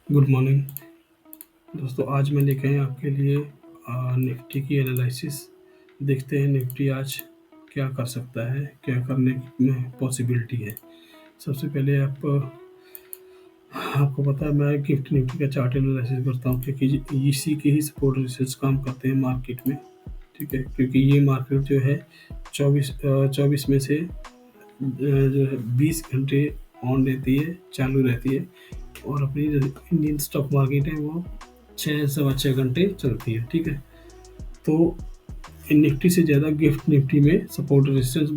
Good morning दोस्तों। आज मैं लेके आया आपके लिए निफ्टी की एनालिसिस। देखते हैं निफ्टी आज क्या कर सकता है, क्या करने में पॉसिबिलिटी है। सबसे पहले आपको पता है मैं गिफ्ट निफ्टी का चार्ट एनालिसिस करता हूँ, क्योंकि इसी के ही सपोर्ट रिसर्च काम करते हैं मार्केट में। ठीक है, क्योंकि ये मार्केट जो है 24 में से जो है 20 घंटे ऑन रहती है, चालू रहती है। और अपनी जो इंडियन स्टॉक मार्केट है वो 6 सवा 6 घंटे चलती है। ठीक है, तो इन निफ्टी से ज़्यादा गिफ्ट निफ्टी में सपोर्ट रेजिस्टेंस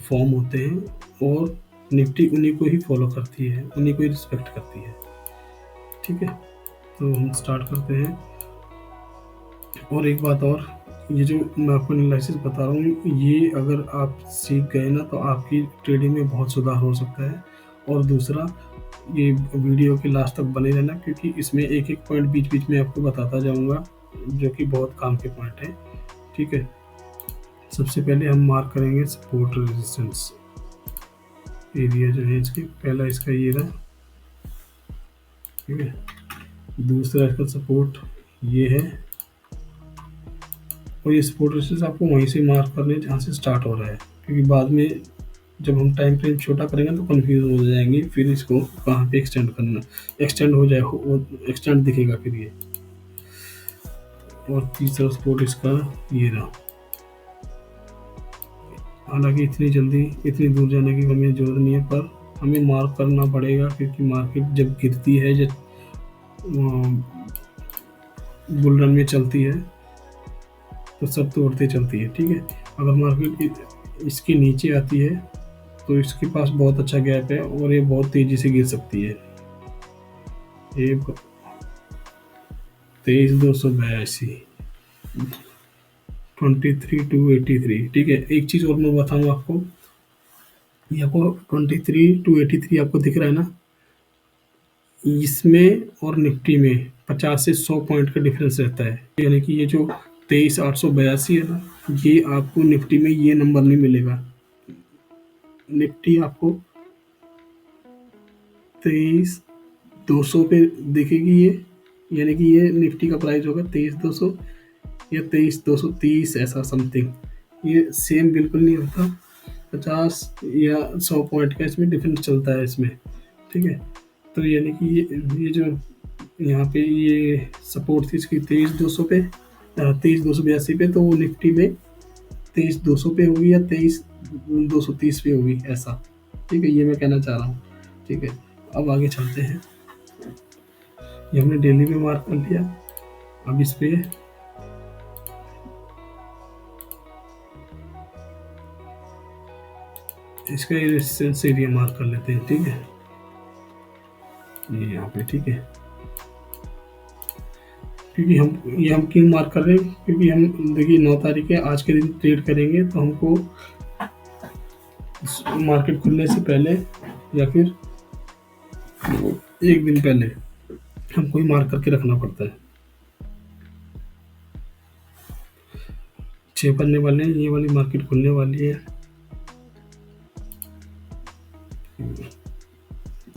फॉर्म होते हैं, और निफ्टी उन्हीं को ही फॉलो करती है, उन्हीं को ही रिस्पेक्ट करती है। ठीक है, तो हम स्टार्ट करते हैं। और एक बात और, ये जो मैं आपको एनालिसिस बता रहा हूँ, ये अगर आप सीख गए ना तो आपकी ट्रेडिंग में बहुत सुधार हो सकता है। और दूसरा, ये वीडियो के लास्ट तक बने रहना, क्योंकि इसमें एक एक पॉइंट बीच बीच में आपको बताता जाऊंगा, जो कि बहुत काम के पॉइंट है। ठीक है, सबसे पहले हम मार्क करेंगे सपोर्ट रेजिस्टेंस एरिया जो है इसके। पहला इसका ये रहा। ठीक है, दूसरा इसका सपोर्ट ये है, और ये सपोर्ट रेजिस्टेंस आपको वहीं से मार्क करने जहाँ से स्टार्ट हो रहा है, क्योंकि बाद में जब हम टाइम फ्रेम छोटा करेंगे तो कंफ्यूज हो जाएंगे, फिर इसको कहाँ पे एक्सटेंड करना, एक्सटेंड हो जाए, एक्सटेंड दिखेगा फिर ये। और तीसरा सपोर्ट इसका ये रहा। हालांकि इतनी दूर जाने की हमें ज़रूरत नहीं है, पर हमें मार्क करना पड़ेगा, क्योंकि मार्केट जब गिरती है, जब बुल रन में चलती है, तो सब तोड़ते चलती है। ठीक है, अगर मार्केट इसके नीचे आती है तो इसके पास बहुत अच्छा गैप है, और ये बहुत तेज़ी से गिर सकती है। ये 23,282, 23,283। ठीक है, एक चीज़ और मैं बताऊँ आपको, ये आपको 23,283 आपको दिख रहा है ना, इसमें और निफ्टी में 50 से 100 पॉइंट का डिफरेंस रहता है। यानी कि ये जो 23,882 है ना, ये आपको निफ्टी में ये नंबर नहीं मिलेगा। निफ्टी आपको 23,200 पे दिखेगी ये, यानी कि ये निफ्टी का प्राइस होगा 23,200 या 23,230, ऐसा समथिंग। ये सेम बिल्कुल नहीं होता, 50 या 100 पॉइंट का इसमें डिफरेंस चलता है इसमें। ठीक है, तो यानी कि ये जो यहाँ पे ये सपोर्ट थी इसकी 23,200 पे, 23,282 पे, तो वो निफ्टी में 23,200 पे होगी या 23,230 पे होगी, ऐसा। ठीक है, ये मैं कहना चाह रहा हूँ। ठीक है, अब आगे चलते हैं। ये हमने डेली में मार्क कर लिया। अब इस पे इसका रेजिस्टेंस एरिया मार्क कर लेते हैं। ठीक है, ये यहाँ पे। ठीक है, क्योंकि हम क्यों मार्क कर रहे हैं, क्योंकि हम देखिए 9 तारीख है, आज के दिन ट्रेड करेंगे, तो हमको मार्केट खुलने से पहले या फिर एक दिन पहले हमको ही मार्क करके रखना पड़ता है। 6 बनने वाले हैं, ये वाली मार्केट खुलने वाली है।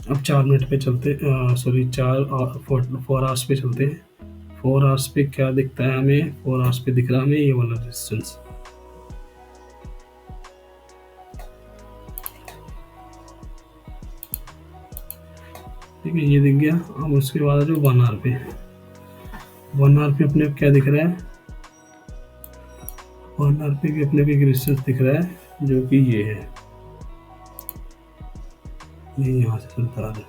अब 4 मिनट पे चलते, सॉरी 4 आवर्स पे चलते हैं। 4 आवर्स पे क्या दिखता है हमें? 4 आवर्स पे दिख रहा है हमें ये वाला रेजिस्टेंस। ठीक है, ये दिख गया। अब उसके बाद जो 1 आवर पे, 1 आवर पे अपने क्या दिख रहा है? 1 आवर पे भी अपने को एक रेजिस्टेंस दिख रहा है, जो कि ये है, ये यहाँ से चलता आ रहा है,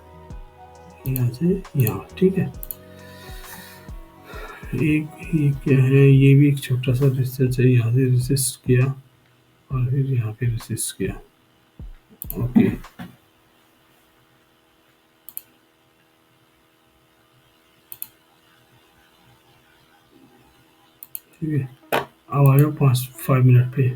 यहाँ से यहाँ। ठीक है, ये क्या है? ये भी एक छोटा सा रेजिस्टेंस है, यहाँ से रेजिस्ट किया और फिर यहाँ पे रेजिस्ट किया। ओके, ठीक है, अब आ जाओ 5 मिनट पे।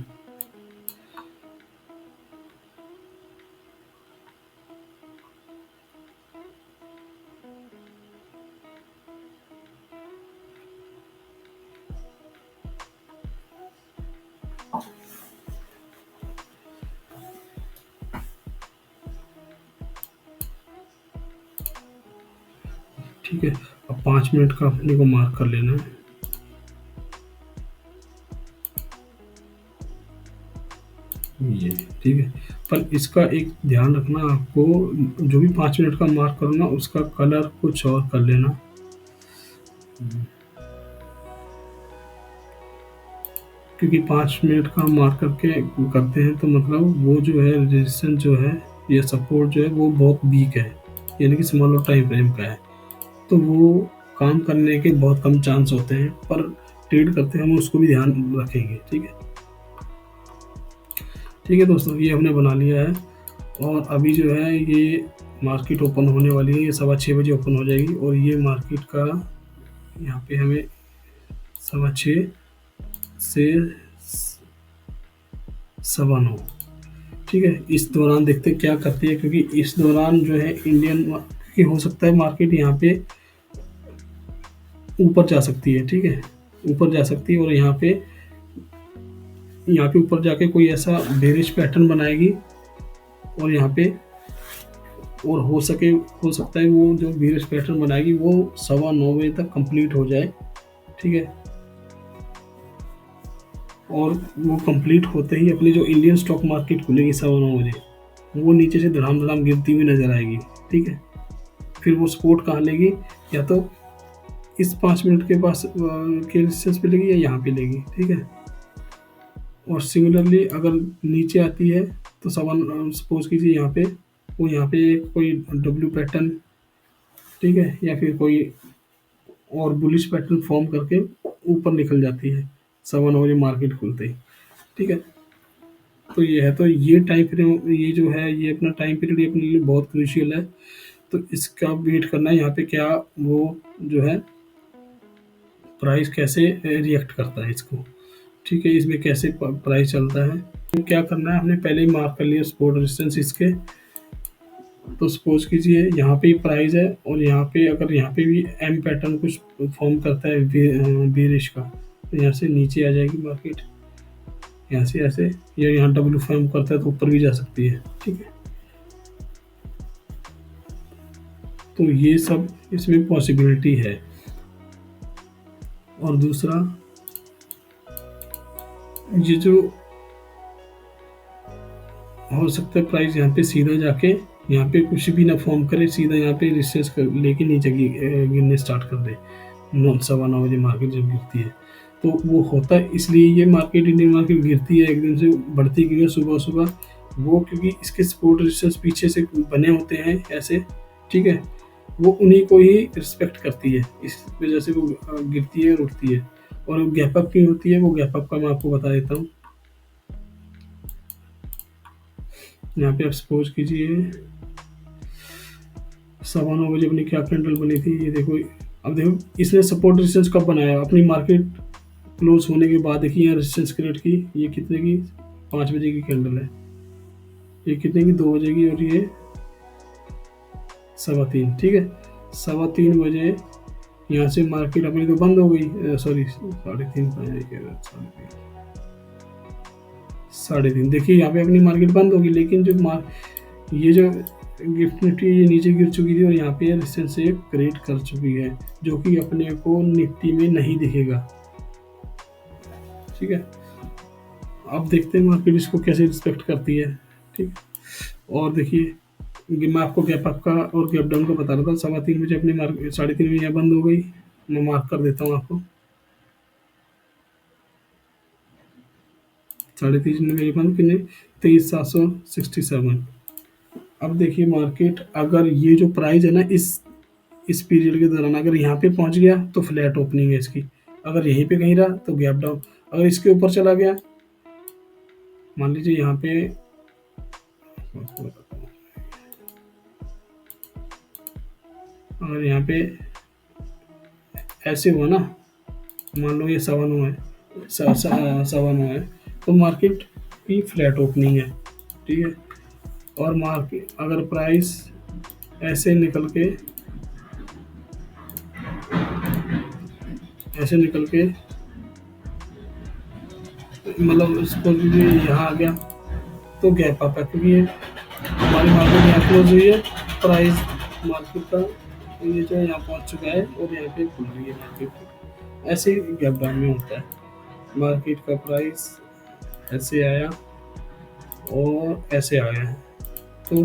ठीक है। अब 5 मिनट का अपने को मार्क कर लेना है। ये ठीक है। पर इसका एक ध्यान रखना, आपको जो भी 5 मिनट का मार्क करो ना, उसका कलर कुछ और कर लेना। क्योंकि 5 मिनट का मार्क करके करते हैं तो मतलब वो जो है रेजिस्टेंस जो है या सपोर्ट जो है वो बहुत वीक है, यानी कि स्मॉलर टाइम फ्रेम का है, तो वो काम करने के बहुत कम चांस होते हैं। पर ट्रेड करते हैं हम उसको भी ध्यान रखेंगे। ठीक है। ठीक है दोस्तों, ये हमने बना लिया है। और अभी जो है ये मार्केट ओपन होने वाली है, ये 6:15 बजे ओपन हो जाएगी। और ये मार्केट का यहाँ पे हमें 6:15 से 9:15, ठीक है, इस दौरान देखते क्या करती है। क्योंकि इस दौरान जो है इंडियन की हो सकता है मार्केट यहाँ पे ऊपर जा सकती है। ठीक है, ऊपर जा सकती है और यहाँ पे ऊपर जाके कोई ऐसा बेरिश पैटर्न बनाएगी और यहाँ पे और हो सकता है वो जो बेरिश पैटर्न बनाएगी वो 9:15 बजे तक कंप्लीट हो जाए। ठीक है, और वो कंप्लीट होते ही अपनी जो इंडियन स्टॉक मार्केट खुलेगी 9:15 बजे, वो नीचे से धड़ाम धड़ाम गिरती हुई नजर आएगी। ठीक है, फिर वो सपोर्ट कहाँ लेगी, या तो इस 5 मिनट के पास के रेजिस्टेंस पे लेगी या यहाँ पे लेगी। ठीक है, और सिमिलरली अगर नीचे आती है तो सपोज कीजिए यहाँ पे कोई डब्ल्यू पैटर्न, ठीक है, या फिर कोई और बुलिश पैटर्न फॉर्म करके ऊपर निकल जाती है 9:15 मार्केट खुलते ही। ठीक है, तो ये है, तो ये टाइम फ्रेम, ये जो है ये अपना टाइम पीरियड, ये अपने लिए बहुत क्रूशियल है। तो इसका वेट करना है यहाँ पे क्या वो जो है प्राइस कैसे रिएक्ट करता है इसको। ठीक है, इसमें कैसे प्राइस चलता है। तो क्या करना है, हमने पहले ही मार्क कर लिया सपोर्ट रेजिस्टेंस इसके। तो सपोज कीजिए यहाँ पे प्राइस है और यहाँ पे अगर यहाँ पे भी एम पैटर्न कुछ फॉर्म करता है बेरिश का, तो यहाँ से नीचे आ जाएगी मार्केट, यहाँ से ऐसे, या यहाँ डब्ल्यू फॉर्म करता है तो ऊपर भी जा सकती है। ठीक है, तो ये सब इसमें पॉसिबिलिटी है। और दूसरा ये जो हो सकता है प्राइस यहाँ पे सीधा जाके यहाँ पे कुछ भी ना फॉर्म करे, सीधा यहाँ पे रेजिस्टेंस लेके नीचे गिरने स्टार्ट कर दे 9:15 बजे मार्केट जब गिरती है। तो वो होता है इसलिए ये मार्केट, इंडियन मार्केट गिरती है एकदम से, बढ़ती क्यों है सुबह सुबह, वो क्योंकि इसके सपोर्ट रेजिस्टेंस पीछे से बने होते हैं ऐसे। ठीक है, वो उन्हीं को ही रिस्पेक्ट करती है, इस वजह से वो गिरती है और उठती है। और गैप अप क्यों होती है, वो गैप अप का मैं आपको बता देता हूँ। यहाँ पे आप सपोज कीजिए 9:15 बजे अपनी क्या कैंडल बनी थी, ये देखो। अब देखो इसने सपोर्ट रेजिस्टेंस कब बनाया, अपनी मार्केट क्लोज होने के बाद। देखिए यहाँ रेजिस्टेंस क्रिएट की, ये कितने की 5 बजे की कैंडल है, ये कितने की 2 बजे की, और ये 3:15। ठीक है, 3:15 बजे यहाँ से मार्केट अपनी तो बंद हो गई, सॉरी 3:30, 3:30। देखिए यहाँ पे अपनी मार्केट बंद होगी, लेकिन जो ये जो गिफ्ट निफ्टी ये नीचे गिर चुकी थी और यहाँ पे रेजिस्टेंस से क्रिएट कर चुकी है, जो कि अपने को निफ्टी में नहीं दिखेगा। ठीक है, अब देखते हैं मार्केट इसको कैसे रिस्पेक्ट करती है। ठीक, और देखिए मैं आपको गैप अप का और गैप डाउन का बता रहा था। 3:15 बजे अपनी मार्केट 3:30 बजे यहाँ बंद हो गई, मैं मार्क कर देता हूँ आपको। 3:30 बजे बंद, कितने 23,767। अब देखिए मार्केट, अगर ये जो प्राइस है ना इस पीरियड के दौरान अगर यहाँ पे पहुंच गया तो फ्लैट ओपनिंग है इसकी, अगर यहीं पे कहीं रहा तो गैप डाउन। अगर इसके ऊपर चला गया, मान लीजिए यहाँ पे, अगर यहाँ पे ऐसे हुआ ना, मान लो ये 9:15 है, 9:15 है, तो मार्केट की फ्लैट ओपनिंग है। ठीक है, और मार्केट अगर प्राइस ऐसे निकल के मतलब इसको यहाँ आ गया तो गैप अप है, क्योंकि ये हमारी मार्केट यहाँ क्लोज हुई है, प्राइस मार्केट का तो ये जो है यहाँ पहुँच चुका है और यहाँ पे खुल रही है मार्केट। ऐसे गैप डाउन में होता है। मार्केट का प्राइस ऐसे आया और ऐसे आया है, तो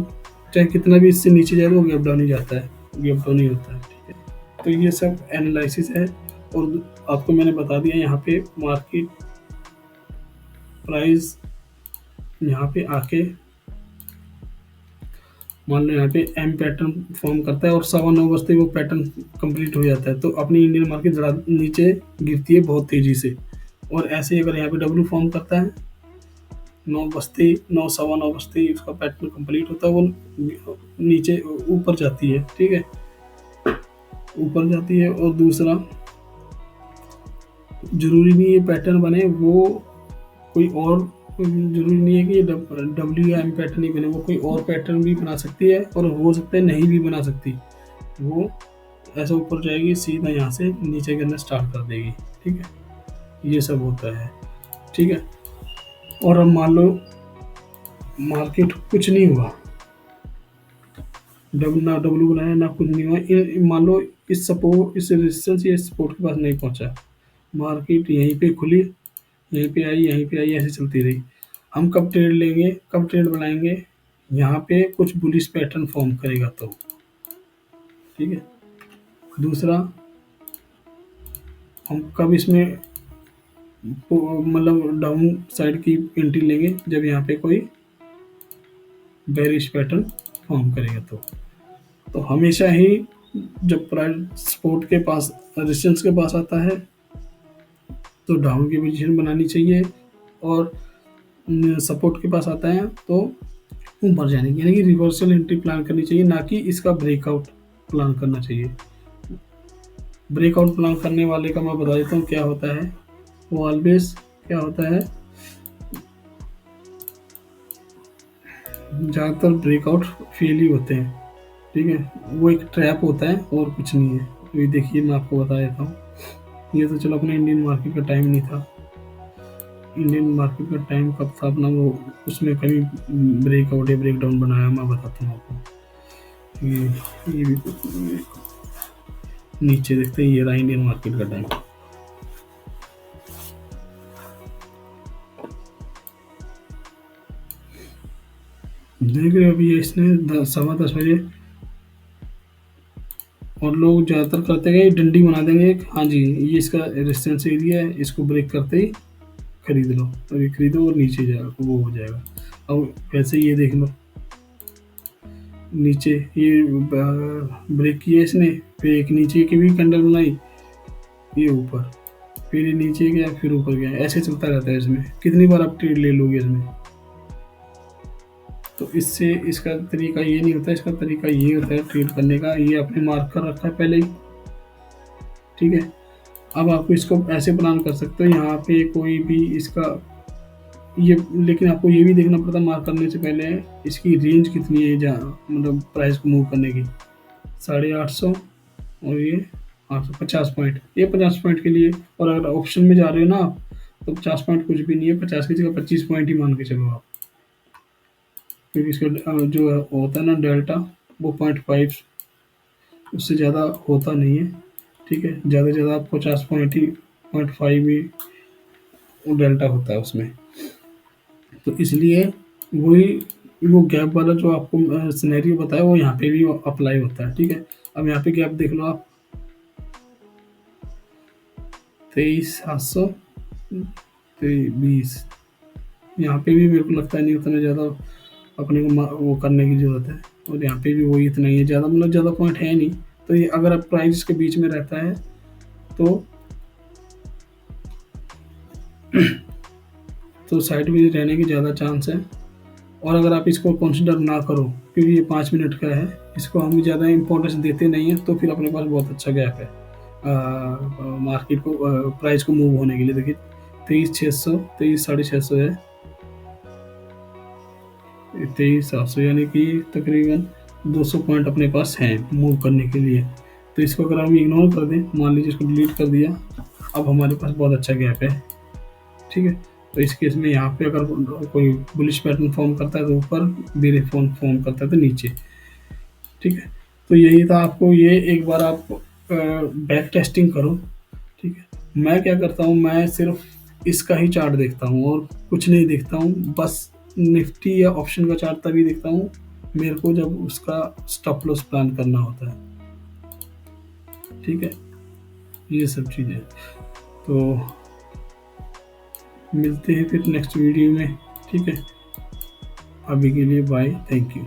चाहे कितना भी इससे नीचे जाए तो वो गैप डाउन ही जाता है, गैप डाउन ही होता है। ठीक है, तो ये सब एनालिसिस है। और आपको मैंने बता दिया यहाँ पे मार्केट प्राइस यहाँ पे आके मान लो यहाँ पे एम पैटर्न फॉर्म करता है और 9:15 बजते वो पैटर्न कंप्लीट हो जाता है, तो अपनी इंडियन मार्केट ज़रा नीचे गिरती है बहुत तेज़ी से। और ऐसे ही अगर यहाँ पे डब्ल्यू फॉर्म करता है 9 बजते 9 9:15 बजते ही उसका पैटर्न कंप्लीट होता है, वो नीचे ऊपर जाती है। ठीक है, ऊपर जाती है। और दूसरा, जरूरी नहीं है पैटर्न बने वो कोई और, जरूरी नहीं है कि ये डब्ल्यू या एम पैटर्न ही बने, वो कोई और पैटर्न भी बना सकती है और हो सकता है नहीं भी बना सकती। वो ऐसा ऊपर जाएगी सीधा यहाँ से नीचे गिरना स्टार्ट कर देगी। ठीक है, ये सब होता है। ठीक है, और अब मान लो मार्केट कुछ नहीं हुआ, ना डब्ल्यू बनाया ना कुछ नहीं हुआ, मान लो इस रेजिस्टेंस या सपोर्ट के पास नहीं पहुंचा, मार्केट यहीं पे खुली, यहीं पे आई, यहीं पे आई, ऐसे चलती रही। हम कब ट्रेड लेंगे, कब ट्रेड बनाएंगे, यहाँ पे कुछ बुलिश पैटर्न फॉर्म करेगा तो। ठीक है, दूसरा, हम कब इसमें मतलब डाउन साइड की एंट्री लेंगे, जब यहाँ पे कोई बेरिश पैटर्न फॉर्म करेगा तो हमेशा ही जब प्राइस सपोर्ट के पास, रेजिस्टेंस के पास आता है तो डाउन की पोजीशन बनानी चाहिए, और सपोर्ट के पास आता है तो ऊपर जाने की, यानी कि रिवर्सल एंट्री प्लान करनी चाहिए, ना कि इसका ब्रेकआउट प्लान करना चाहिए। ब्रेकआउट प्लान करने वाले का मैं बता देता हूँ क्या होता है। वो ऑलवेज क्या होता है, ज़्यादातर ब्रेकआउट फेल ही होते हैं। ठीक है, वो एक ट्रैप होता है और कुछ नहीं है। ये देखिए, मैं आपको बता देता हूँ। ये तो चलो अपने इंडियन मार्केट का टाइम नहीं था, इंडियन मार्केट का टाइम कब था अपना, वो उसमें कभी ब्रेकआउट या ब्रेक डाउन बनाया, मैं बताता हूँ आपको। ये भी नीचे देखते हैं, ये रहा इंडियन मार्केट का टाइम। देख रहे हो अभी इसने 10:15 बजे, और लोग ज़्यादातर करते हैं डंडी बना देंगे एक, हाँ जी ये इसका रेजिस्टेंस एरिया है, इसको ब्रेक करते ही खरीद लो, और ये खरीदो और नीचे जाएगा, वो हो जाएगा। अब वैसे ये देख लो, नीचे ये ब्रेक किया इसने, फिर एक नीचे की भी कैंडल बनाई, ये ऊपर, फिर ये नीचे गया, फिर ऊपर गया, ऐसे चलता रहता है। इसमें कितनी बार आप ट्रेड ले लोगे इसमें। तो इससे इसका तरीका ये नहीं होता, इसका तरीका ये होता है ट्रेड करने का, ये आपने मार्क कर रखा है पहले ही। ठीक है, अब आप इसको ऐसे प्लान कर सकते हो, यहाँ पे कोई भी इसका ये, लेकिन आपको ये भी देखना पड़ता है मार्क करने से पहले इसकी रेंज कितनी है, जहाँ मतलब प्राइस को मूव करने की। 850 और ये 850 पॉइंट, ये 50 पॉइंट के लिए। और अगर ऑप्शन में जा रहे हो ना आप, तो 50 पॉइंट कुछ भी नहीं है, 50 की जगह 25 पॉइंट ही मान के चलो आप, क्योंकि इसका जो होता है ना डेल्टा, वो 0.5, उससे ज़्यादा होता नहीं है। ठीक है, ज़्यादा से ज़्यादा 50 पॉइंट ही, 0.5 ही वो डेल्टा होता है उसमें। तो इसलिए वही वो गैप वाला जो आपको सिनेरियो बताया, वो यहाँ पे भी अप्लाई होता है। ठीक है, अब यहाँ पे गैप देख लो आप, 23,700, 20, यहाँ पे भी मेरे को लगता है नहीं उतना ज़्यादा अपने को वो करने की ज़रूरत है, और यहाँ पे भी वही इतना ही है, ज़्यादा मतलब ज़्यादा पॉइंट है नहीं। तो ये अगर आप प्राइस के बीच में रहता है तो साइड में रहने की ज़्यादा चांस है। और अगर आप इसको कंसिडर ना करो, क्योंकि ये 5 मिनट का है, इसको हम ज़्यादा इंपॉर्टेंस देते नहीं हैं, तो फिर अपने पास बहुत अच्छा गैप है मार्केट को, प्राइस को मूव होने के लिए। देखिए 23,600, 23,650 है, 23,700, यानी कि तकरीबन 200 पॉइंट अपने पास हैं मूव करने के लिए। तो इसको अगर हम इग्नोर कर दें, मान लीजिए इसको डिलीट कर दिया, अब हमारे पास बहुत अच्छा गैप है। ठीक है, तो इस केस में यहाँ पे अगर कोई बुलिश पैटर्न फॉर्म करता है तो ऊपर, बेरिश फॉर्म करता है तो नीचे। ठीक है, तो यही था, आपको ये एक बार आप बैक टेस्टिंग करो, ठीक है। मैं क्या करता हूँ, मैं सिर्फ इसका ही चार्ट देखता हूँ और कुछ नहीं देखता हूँ, बस निफ्टी या ऑप्शन का चार्ट तभी देखता हूँ मेरे को जब उसका स्टॉप लॉस प्लान करना होता है, ठीक है। ये सब चीज़ें, तो मिलते हैं फिर नेक्स्ट वीडियो में, ठीक है। अभी के लिए बाय, थैंक यू।